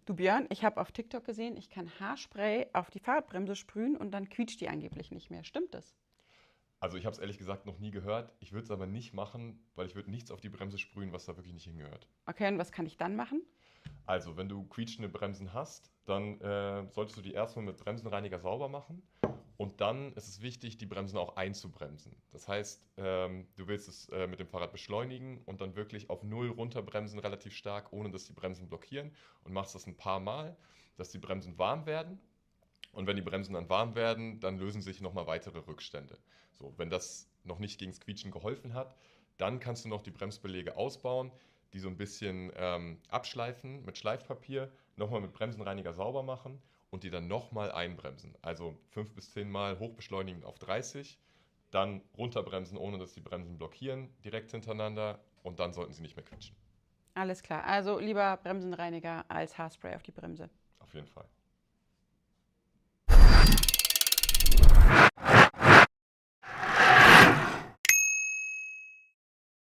Du Björn, ich habe auf TikTok gesehen, ich kann Haarspray auf die Fahrradbremse sprühen und dann quietscht die angeblich nicht mehr. Stimmt das? Also ich habe es ehrlich gesagt noch nie gehört. Ich würde es aber nicht machen, weil ich würde nichts auf die Bremse sprühen, was da wirklich nicht hingehört. Okay, und was kann ich dann machen? Also wenn du quietschende Bremsen hast, dann solltest du die erstmal mit Bremsenreiniger sauber machen. Und dann ist es wichtig, die Bremsen auch einzubremsen. Das heißt, du willst es mit dem Fahrrad beschleunigen und dann wirklich auf Null runterbremsen, relativ stark, ohne dass die Bremsen blockieren. Und machst das ein paar Mal, dass die Bremsen warm werden. Und wenn die Bremsen dann warm werden, dann lösen sich nochmal weitere Rückstände. So, wenn das noch nicht gegen das Quietschen geholfen hat, dann kannst du noch die Bremsbeläge ausbauen, die so ein bisschen abschleifen mit Schleifpapier, nochmal mit Bremsenreiniger sauber machen und die dann nochmal einbremsen. Also 5 bis 10 Mal hochbeschleunigen auf 30, dann runterbremsen, ohne dass die Bremsen blockieren, direkt hintereinander und dann sollten sie nicht mehr quietschen. Alles klar. Also lieber Bremsenreiniger als Haarspray auf die Bremse. Auf jeden Fall.